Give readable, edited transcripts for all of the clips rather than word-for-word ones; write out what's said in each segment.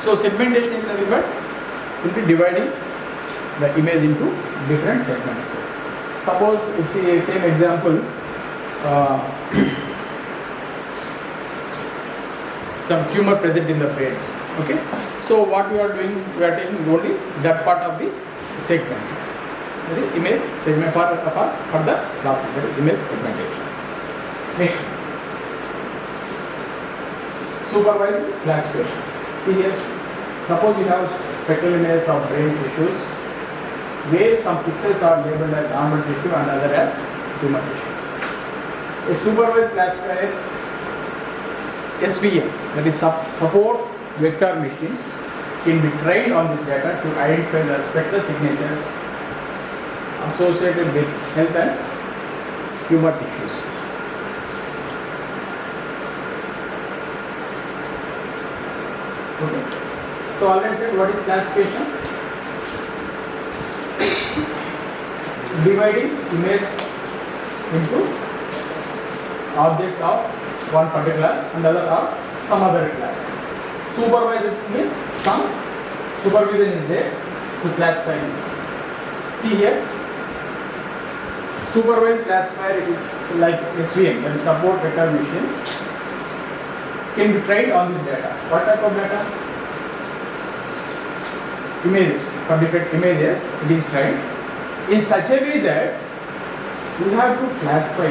So segmentation is nothing but simply dividing the image into different segments. Suppose if see same example, some tumor present in the brain. Okay. So what we are doing, we are taking only that part of the segment. That is image segment for the classes. That is image segmentation. Next, supervised classification. See here, suppose you have spectral images of brain tissues where some pixels are labeled as normal tissue and other as tumor tissue. A supervised classifier SVM, that is support vector machine, can be trained on this data to identify the spectral signatures associated with health and tumor tissues. Okay. So already said what is classification? Dividing image into objects of one particular class and other of some other class. Supervised means some supervision is there to classify this. See here, supervised classifier is like SVM, that is support vector machine, can be trained on this data. What type of data? Images. For different images, it is trained in such a way that you have to classify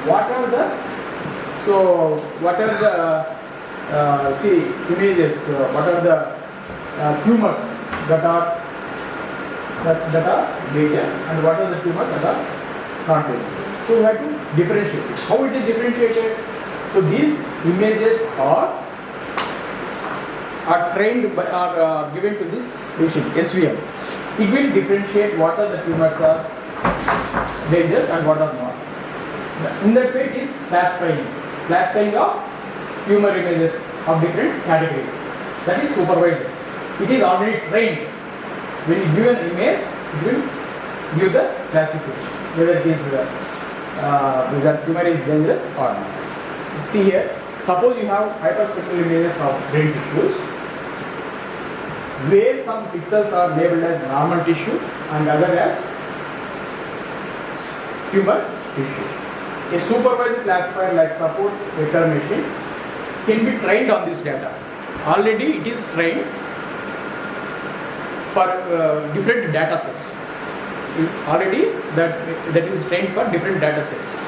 what are the images, what are the tumors that are major and what are the tumors that are not major. So we have to differentiate. How it is differentiated? So these images are trained by are given to this machine SVM. It will differentiate what are the tumors are major and what are not. In that way, it is classifying of tumor images of different categories. That is supervised. It is already trained. When you give an image, it will give the classification whether it is whether tumor is dangerous or not. See here, suppose you have hyperspectral images of brain tissues where some pixels are labeled as normal tissue and other as tumor tissue. A supervised classifier like support vector machine can be trained on this data. Already it is trained for different data sets. Already that is trained for different data sets.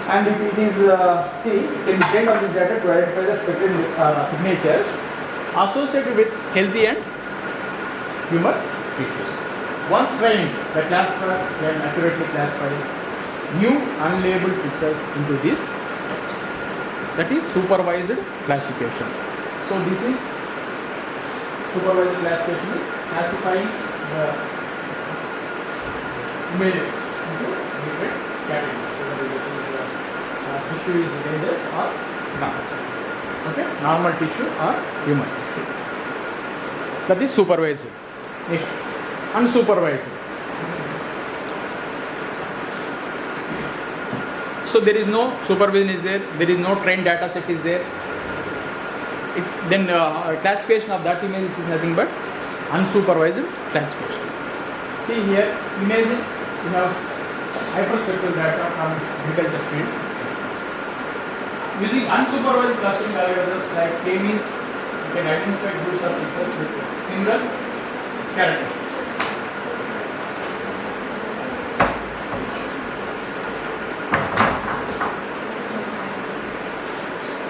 And if it is, it can be trained on this data to identify the spectral signatures associated with healthy and tumor tissues. Once trained, the classifier can accurately classify new unlabeled pixels into these types. That is supervised classification. So this is supervised classification is classifying the images into different categories. Whether tissue is dangerous or not. Okay, normal tissue or tumor tissue. That is supervised. Next, unsupervised. So there is no supervision is there. There is no trained data set is there. Then classification of that image is nothing but unsupervised classification. See here, imagine you have hyperspectral data from agriculture field. Using unsupervised clustering algorithms like K-means, you can identify groups of pixels with similar characteristics.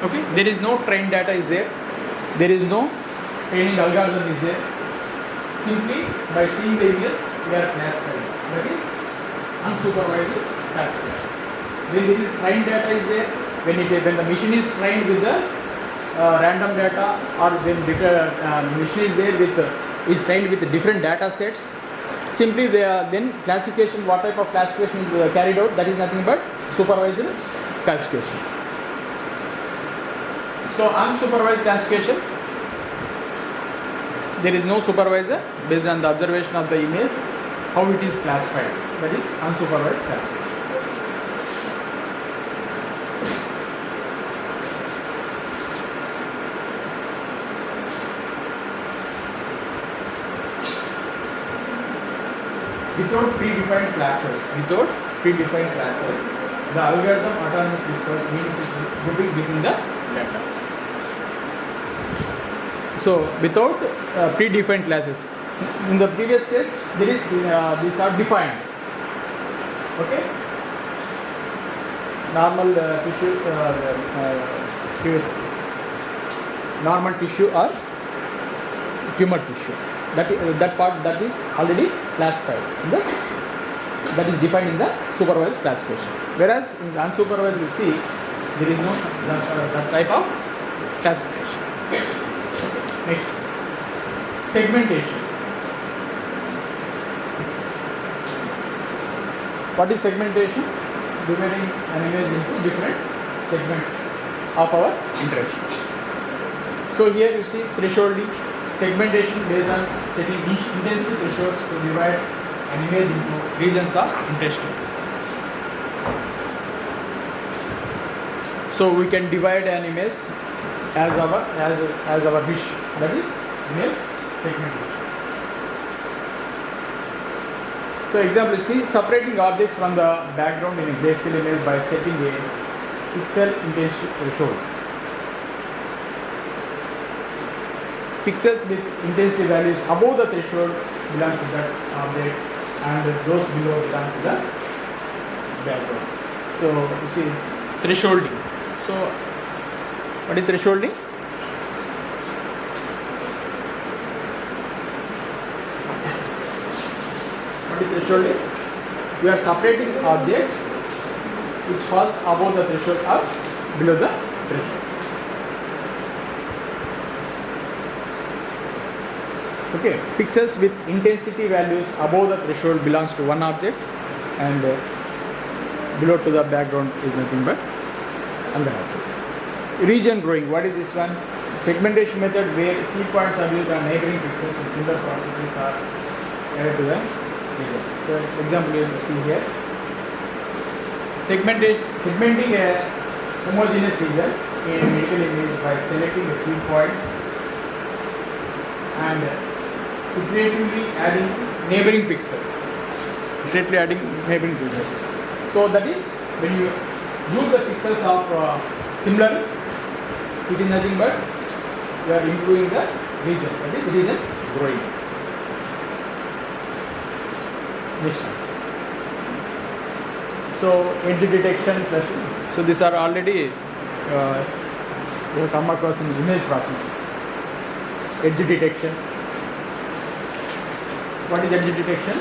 Okay, there is no trained data is there. There is no training algorithm is there. Simply by seeing the images, we are classifying. That is unsupervised classification. When there is trained data is there, when the machine is trained with the random data, or when machine is there with is trained with different data sets, simply then classification, what type of classification is carried out, that is nothing but supervised classification. So unsupervised classification, there is no supervisor based on the observation of the image, how it is classified, that is unsupervised classification. without predefined classes. Without predefined classes, the algorithm autonomous discourse means is grouping within the data. So without predefined classes. In the previous case, there is these are defined. Okay. Normal tissue, previous normal tissue or tumor tissue. That part that is already classified. That is defined in the supervised classification. Whereas in unsupervised, you see there is no that type of classification. Next, segmentation. What is segmentation? Dividing an image into different segments of our interaction. So here you see thresholding, segmentation based on setting intensity thresholds to divide an image into regions of interest. So we can divide an image as our wish. That is image segmentation. So example, you see separating objects from the background in a grayscale image by setting a pixel intensity threshold. Pixels with intensity values above the threshold belong to that object and those below belong to the background. So you see thresholding. So what is thresholding? Thresholding, we are separating objects which falls above the threshold or below the threshold. Okay, pixels with intensity values above the threshold belongs to one object and below to the background is nothing but another object. Region growing, what is this one? Segmentation method where seed points are used on neighboring pixels and similar properties are added to the region. So example you see here, segmenting a homogeneous region in a medical image by selecting a seed point and iteratively adding neighboring pixels. So that is when you use the pixels of similar, it is nothing but you are improving the region. That is region growing. So edge detection, so these are already you come across in image processes. Edge detection. What is edge detection?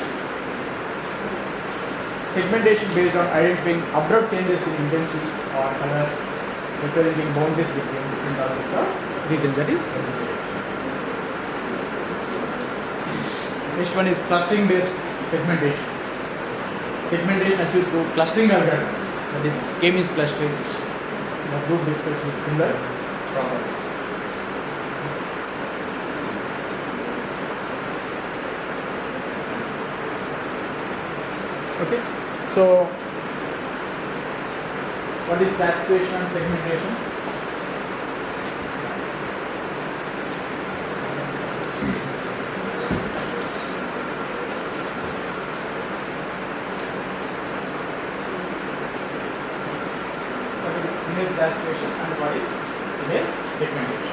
Segmentation based on identifying abrupt changes in intensity or color, representing boundaries between different objects or regions. That is edge detection. Next one is clustering based segmentation. Segmentation achieved through clustering algorithms. That is K-means clustering. The group pixels with similar properties. Okay. So, what is classification and segmentation? Image classification and what is image segmentation.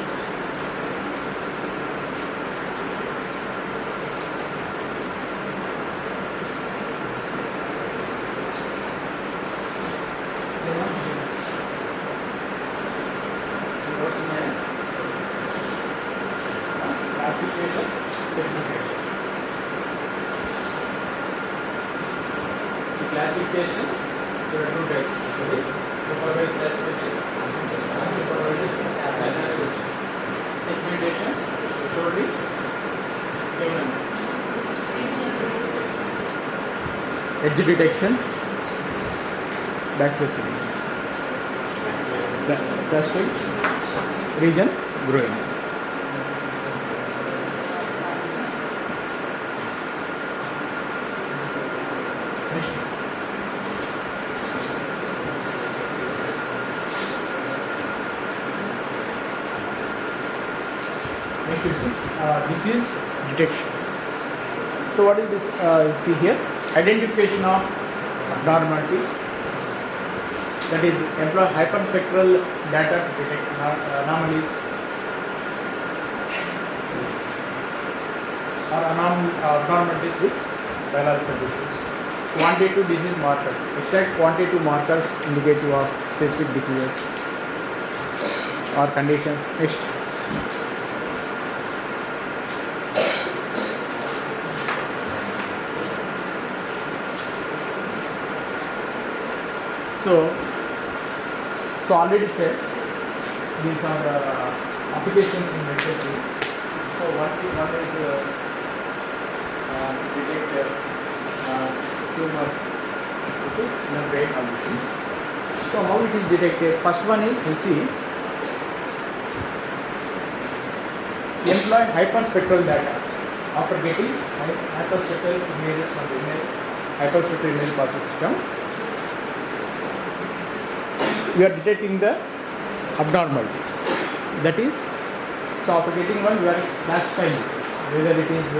Classification, segmentation. The classification, there are two types. That is supervised classification, unsupervised classification. Segmentation, totally human. Edge detection, backtracing. Clustering, region growing. This is detection. So what is this? See here. Identification of abnormalities, that is employ hyperspectral data to detect anomalies or abnormalities with biological issues. Quantitative disease markers. Extract quantitative markers indicative of specific diseases or conditions. Next. So already said these are applications in medical field. So one is detect tumor in the brain or disease. So how it is detected? First one is, you see, employ hyperspectral data. After getting hyperspectral images from the hyperspectral image processing system, we are detecting the abnormalities. That is, so after getting one, we are classifying whether it is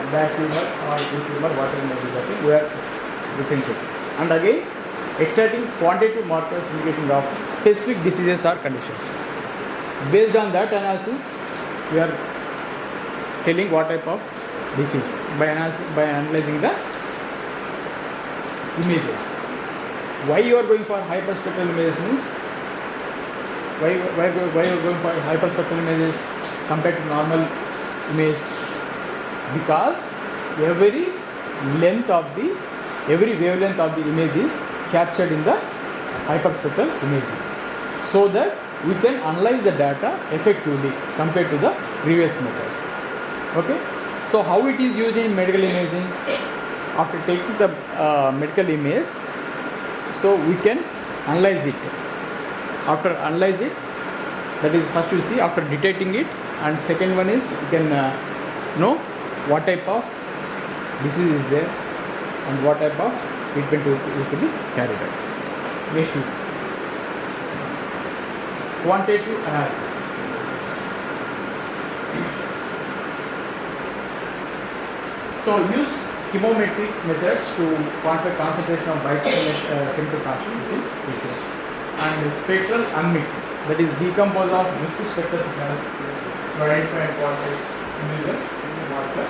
bad tumor or good tumor, whatever may be that, we are differentiating. And again, extracting quantitative markers indicating of specific diseases or conditions. Based on that analysis, we are telling what type of disease by analyzing the images. Why you are going for hyperspectral images means, why you are going for hyperspectral images compared to normal image? Because every wavelength of the image is captured in the hyperspectral imaging, so that we can analyze the data effectively compared to the previous methods. Okay, so how it is used in medical imaging? After taking the medical image, so we can analyze it. After analyze it, that is first you see after detecting it, and second one is you can know what type of disease is there and what type of treatment is to be carried out. Next is quantitative analysis. So use chemometric methods to quantify concentration of biochemical constituent issues, and spectral unmixing, that is decompose of mixed spectral signals to identify and quantify individual marker.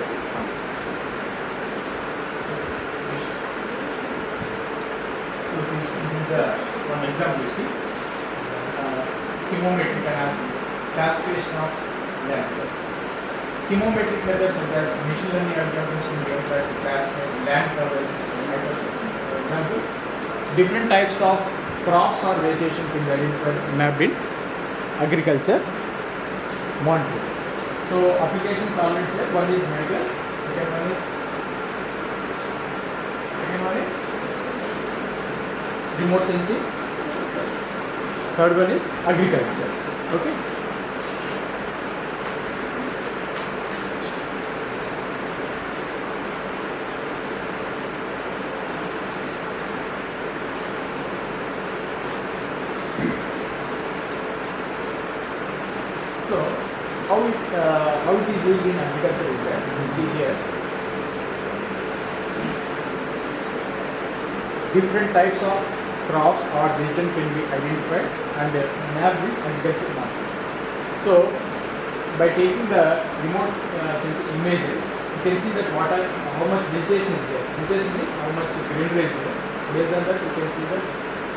So this is the one example you see. Chemometric analysis, classification of land. Chemometric methods such as machine learning algorithms in game try to classify land cover. For example, different types of crops or vegetation can be identified mapped in agriculture monitoring. So applications already there. One is medical, second one is remote sensing, third one is agriculture. Okay. So how it is used in agriculture is that you see here different types of crops or vegetation can be identified and mapped with agriculture market. So by taking the remote sensing images, you can see that how much vegetation is there. Vegetation means how much greenery is there. Based on that, you can see that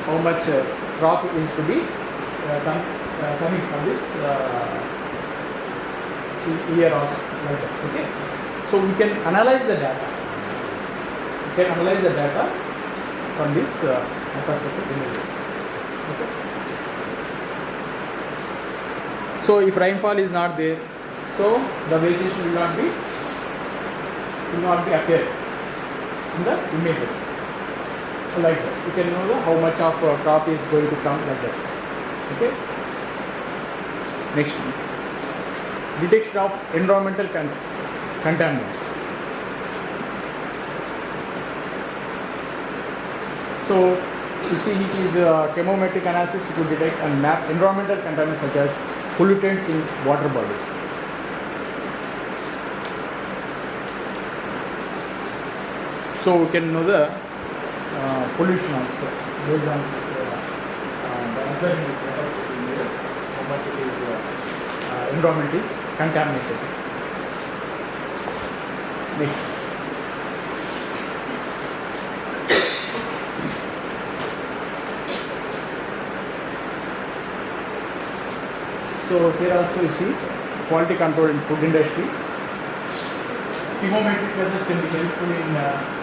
how much crop is to be coming from this year or like that. Okay, so we can analyze the data. We can analyze the data from this hyperspectral images. Okay. So if rainfall is not there, so the vegetation will not be appearing in the images. So like that, you can know how much of crop is going to come like that. Okay. Next one. Detection of environmental contaminants. So you see it is chemometric analysis to detect and map environmental contaminants such as pollutants in water bodies. So we can know the pollution also based on this, the observing this level of meters, how much it is environment is contaminated. Next. So here also you see quality control in food industry. Thermometric measures can be helpful in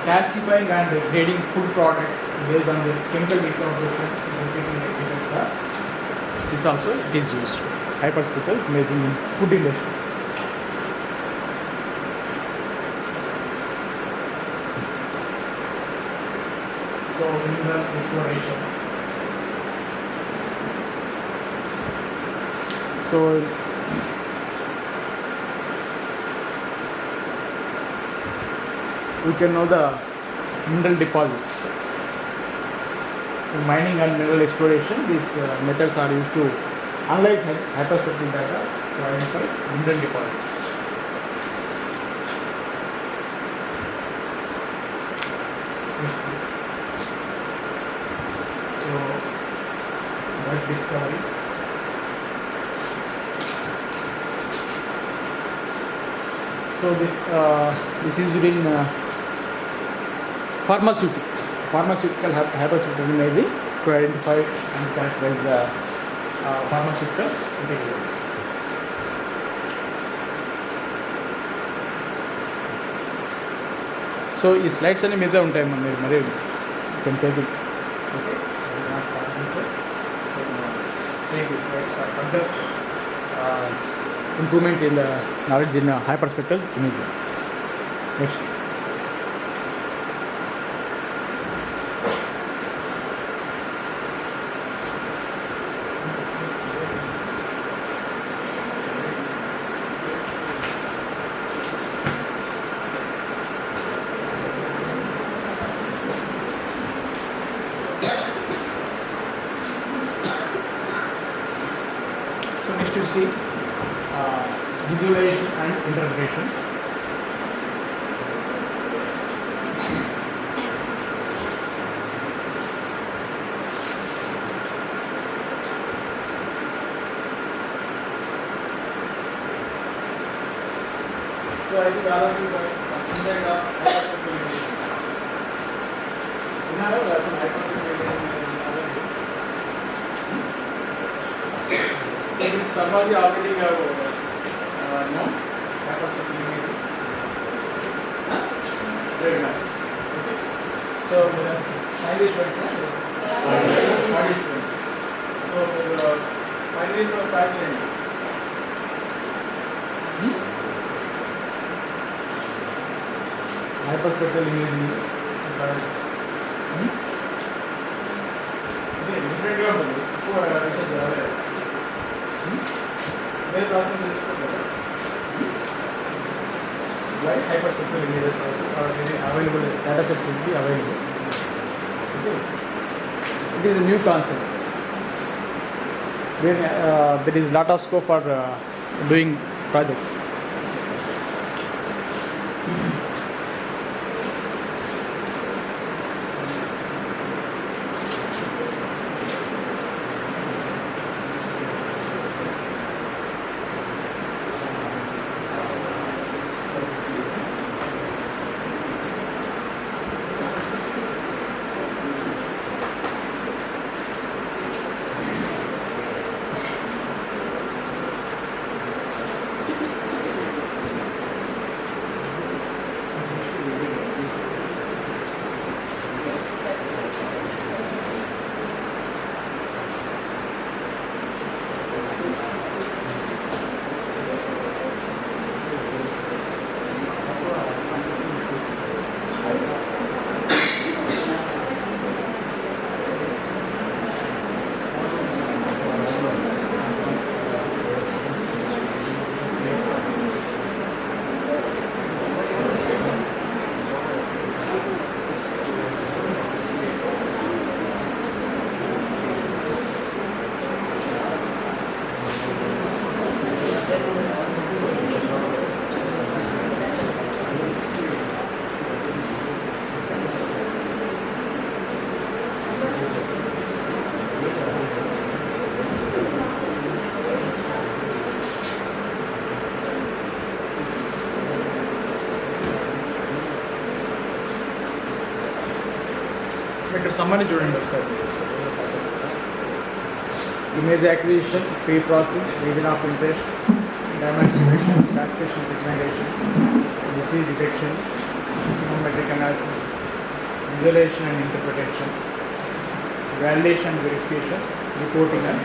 classifying and grading food products based on the chemical decomposition. This also it is used. Hyperspectral imaging in food industry. So mineral exploration. So we can know the mineral deposits. In mining and mineral exploration, these methods are used to analyze hyperspectral data to identify mineral deposits. So, drug discovery. So this is used in pharmaceuticals. Pharmaceutical hyperspectral imaging to identify and characterize the pharmaceutical ingredients. So ఈ slides అన్ని మీద ఉంటాయి మీరు మరి can take it. Okay. Take these slides for further improvement in the knowledge in hyperspectral imaging. Next. So next you see visualization and interpretation. So I think all of you got inside of hyperspectral imaging. You know hyperspectral imaging. So this Sarmaji already have known hyperspectral imaging. Very nice. Okay. So finally friends, finally friends. So finally hyperspectral imaging. Different why hyperspectral images also are very available, data sets will be available. Okay. It is a new concept where there is lot of scope for doing projects. సమ్మని చూడండి ఒకసారి. Image acquisition, pre processing, reason of interest, dimensionation, classification, signalization, disease detection, geometric analysis, visualization and interpretation, validation and verification, reporting and